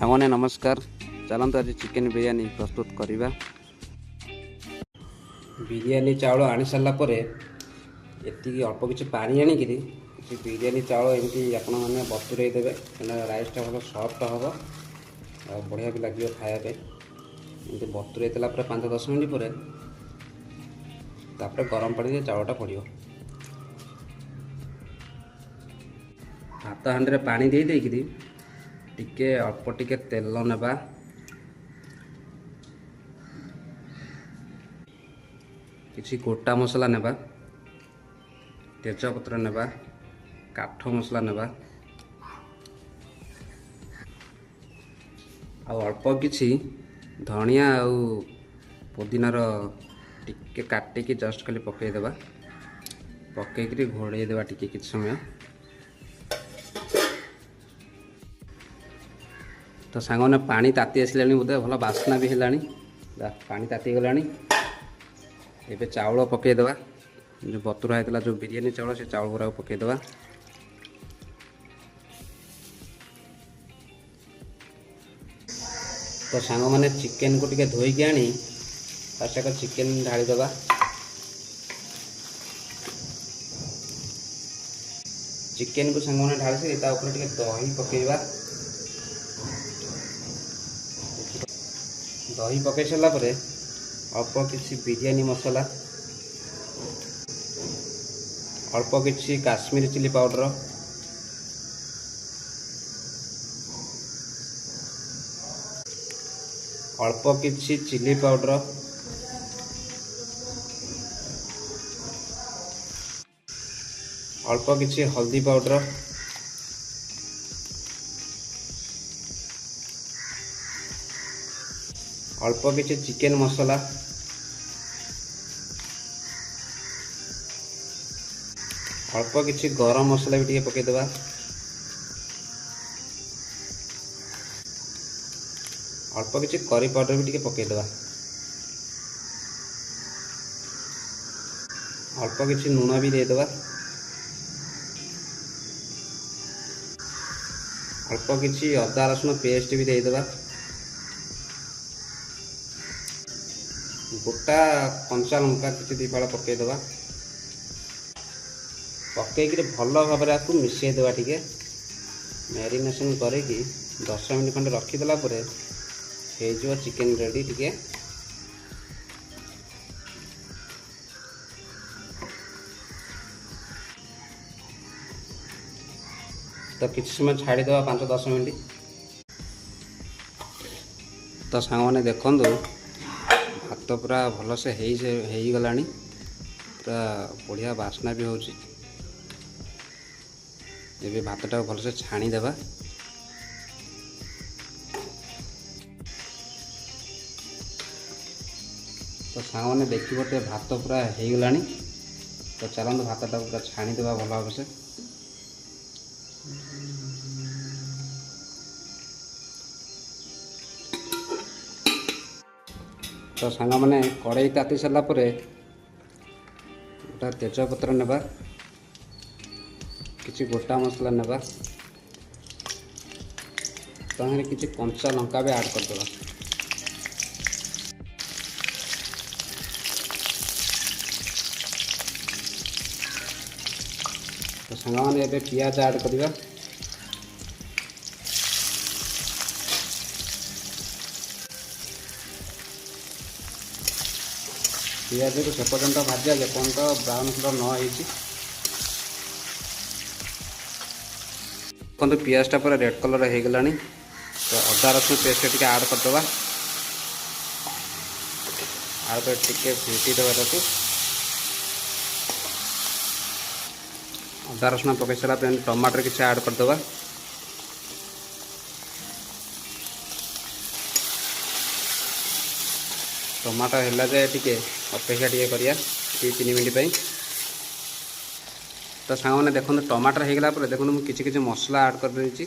सामने नमस्कार। चलते आज चिकेन बिरयानी प्रस्तुत करवा। बिरयानी चाउल आनी सारा पर ये अल्प किसी पानी आणिक किसी बिरयानी चाउल एमती आपण मैंने बतुरे देवे राइसटा भल सफ्ट हम और बढ़िया भी लगे खायापे। एमती बतुरे देला 5-10 मिनट पर गरम पानी चाउलटा पड़ो। भात हांडी में पानी दे देकरी टिके अल्प टिके तेल नेबा, किसी गोटा मसला नेबा, तेजपत्र नेबा, काठ मसला नेबा आ अल्प किसी धनिया आउ पुदीनार टिके काटिकी जस्ट खाली पकईदेवा। पकईकरी घोड़े देवा टिके किसी समय। तो सांग ने पानी ताती आसला बोधे भल बास्ना भी है। पानी ताती गला एबे चाउल पकईदेवा। जो बतुरा होता जो बिरयानी चाउल से चाउल गुरा पकईदेवा। तो सांग मैंने चिकेन को टिके धोईकी आनी फर्स्ट चिकेन ढालीदेवा। चिकेन को सांग मैंने ढाली से टिके दही पकईवा। दही पकई सारा अल्प किसी बिरयानी मसला, अल्प किसी काश्मीरी चिली पाउडर, अल्प किसी चिली पाउडर, अल्प किसी हल्दी पाउडर, अल्प किसी चिकेन मसला, अल्प किसी गरम मसला भी टिके पकईदेवा। अल्प किसी करी पाउडर भी टिके पकईदेवा। अल्प किसी लुण भी देदेवा। अल्प किसी अदा रसुण पेस्ट भी देदेवा। गोटा कंचा लंका किसी दीपाल पकईदेवा। पकईकि भल भाव आपको मिसईदेवा। टिके मैरिनेशन करके 10 मिनट खंडे रखीदेला हो चिकेन रेडी। टिके तो किसी समय छाड़ीदेवा 5-10 मिनट। तो सांग मैंने देखु भात पूरा भल से हो गला पूरा बढ़िया बास्ना भी होची। ये भातटा भल से छाणीदेवा। तो सांग मैंने देखिए भात पूरा हो गला। तो चलते भातटा पूरा छाणीदेवा भल भाव से। तो सांग मैंने कड़ई ताती सारा गोटा तेजपत्र नेबा, किसी गोटा मसला नेबा, ताहरे किसी कंचा लंका भी ऐड करदेवा। तो सांग मैंने एबे पियाज ऐड करवा। पियाज को सेपर्यंत भाजा जेपर्यंत ब्राउन कलर न हो पियाजटा पूरा रेड कलर हो गला। तो अदा रसुण पेस्ट टिके ऐड करदेवा। ऐड कर टिके फेंटीदेवा। अदा रसुण पकई सारा टमाटर किसी ऐड करदेवा। टमाटो है जाए टिके अपेक्षा टिके करिया 2-3 मिनट। तो सांग मैंने देखो टमाटर हो गला देखो मुझे किसी मसला ऐड कर देती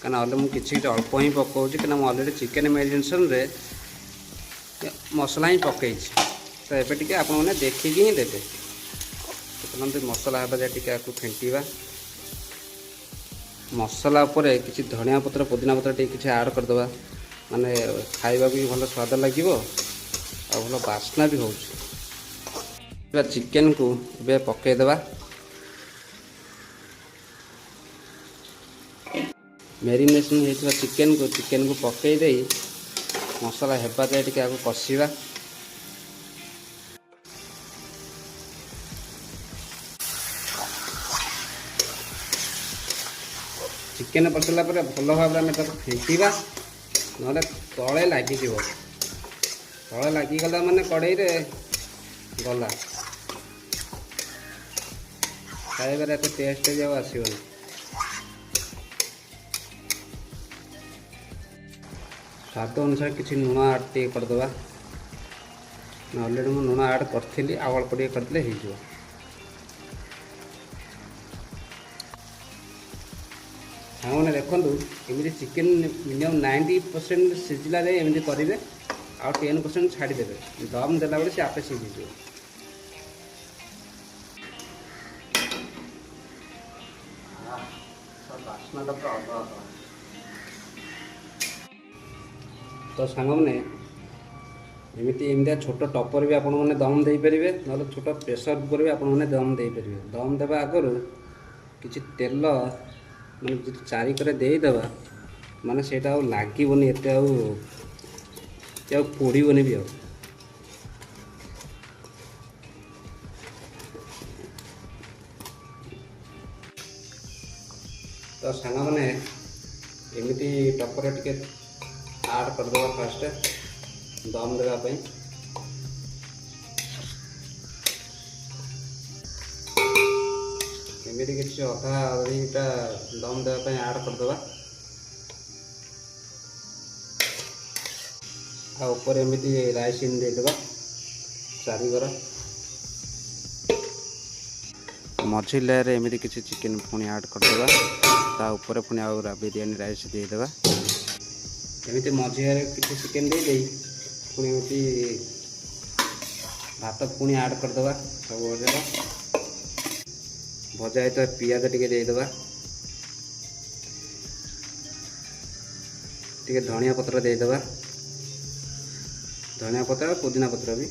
कहीं मुझे किसी अल्प ही पकाऊँ कहीं अलरेडी चिकेन मैरिनेशन रे मसला ही पकई। तो ये टे आप देखिकी ही देते। तो मसला है जाए टे फेंटा। मसला उपरे किसी धनिया पत्र पुदीना पत्र टे किसी ऐड करदे माने खाइबा भी भल स्वाद लगे और भल बास्ना भी हो। चिकेन को ए पकईदे मैरिनेशन होता चिकेन को पकईदे मसला हेबा जाए टी आगे कषा। चिकेन पसला भल भाव में फेंटा ना तले लग तले लगिगला माने कड़े गला खाइबार एत टेस्ट भी आसबनी। स्वाद अनुसार किसी लुण आड टे करदे अलरेडी मुझे लुण आड करी अल्प टे करदे हो। हाँ मैंने देखूँ एमती चिकेन मिनिमम 90% सिझला एमती करेंगे आ 10% छाड़ीदे दम देला बेले से आपे सीझी बास्ना तो सांग मैंने एमती छोट टपर भी आपण मैंने दम दे पारे ना छोट प्रेसर कुकर भी आपण मैंने दम दे पारे। दम देवा आगु किसी तेल माने जो चारिक देदेबा माने सेटा लगन एत पोड़बनी भी तो सांग मैंने एमती टपर टिके आड करदे फास्ट दम देवाई एमती किसी अधा अढ़ीटा दम देवाई आड करदे ऊपर एमती राइस इन देदेबा चारिगर मझी लेयर एमती किसी चिकेन पुणी ऐड करदे ता ऊपर पुणी आ बिरयानी राइस देदेबा एमती मझे किसी चिकेन दे पुणी एमती भात पुणी ऐड करदे सब भजा है तो पियाज टिके देदेबा टिके धनिया पत्र देदेबा धनिया पत्र पुदीना पत्र भी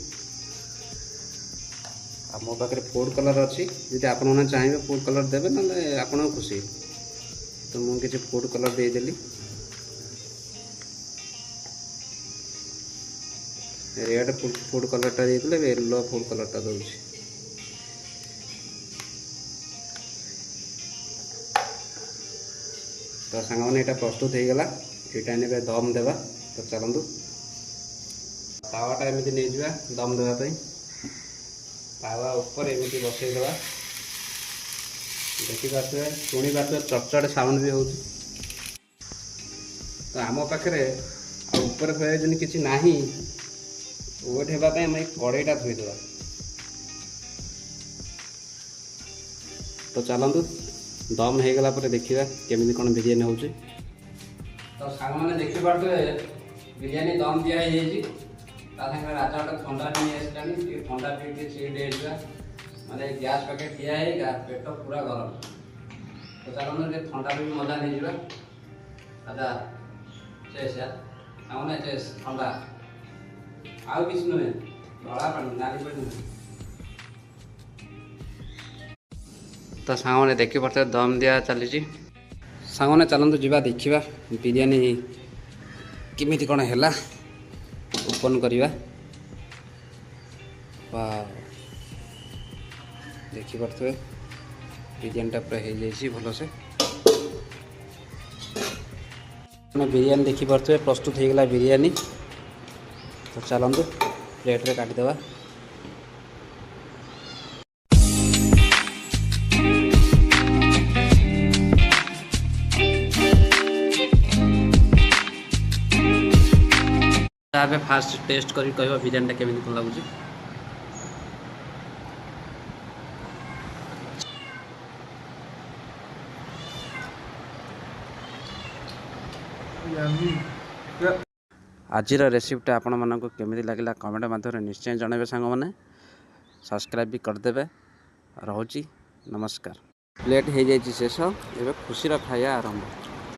आ मो पाखे फूड कलर अच्छी जी आपण मैंने चाहिए फूड कलर देवे ना आपण खुशी तो मुझे किसी फूड कलर देदेली रेड फूड कलरटा देते येलो फूड कलरटा दूसरी तो सांग मैंने यहाँ प्रस्तुत हो गला ये दम देवा। तो चलतु तावाटा एमती नहीं जा दम देवाई तावा ऊपर एमती बसईदे देखिपे शुणी पारे चटचट साउंड भी हो। तो आम पाखे ऊपर प्रयोजन किसी ना वेट होगापी आम कड़ईटा धोईदे। तो चलतु दम हो गला देखा केमी कौन बिरयानी हो। तो सांग मैंने देखिपे बिरयानी दम दिखाई राजा गोटे थंडा नहीं आसलानी थंडा पी सीट माने गैस पाखे ठिया पेट पूरा गरम। तो चलते थंडा भी मजा नहीं राजा चेस आने चेस थंडा आउ किसी नुहे धड़ा पानी नाली पानी नुहे। तो सांग मैंने देखिपे दम दिया चली सांग मैंने चलतु जा देखा बिरयानी किमिति कौन है ओपन करवा देखिपे बिरयानीटा पूरा हो जाए भल से बिरयानी देखिपे प्रस्तुत हो गला बिरयानी। तो चलतु प्लेट रे काटिदेवा। फास्ट टेस्ट करी कह बिरयानी केमी कौन लगुच। आज रेसिपीटा आपण मानक केमी लगे कमेंट माध्यम निश्चय जनइबे सांग मैंने सब्सक्राइब भी करदे। रोची नमस्कार। ପ୍ଲେଟ୍ ହେଇଯାଇଛି ଶେଷ। ଏବେ ଖୁସିର ଖାଇବା ଆରମ୍ଭ।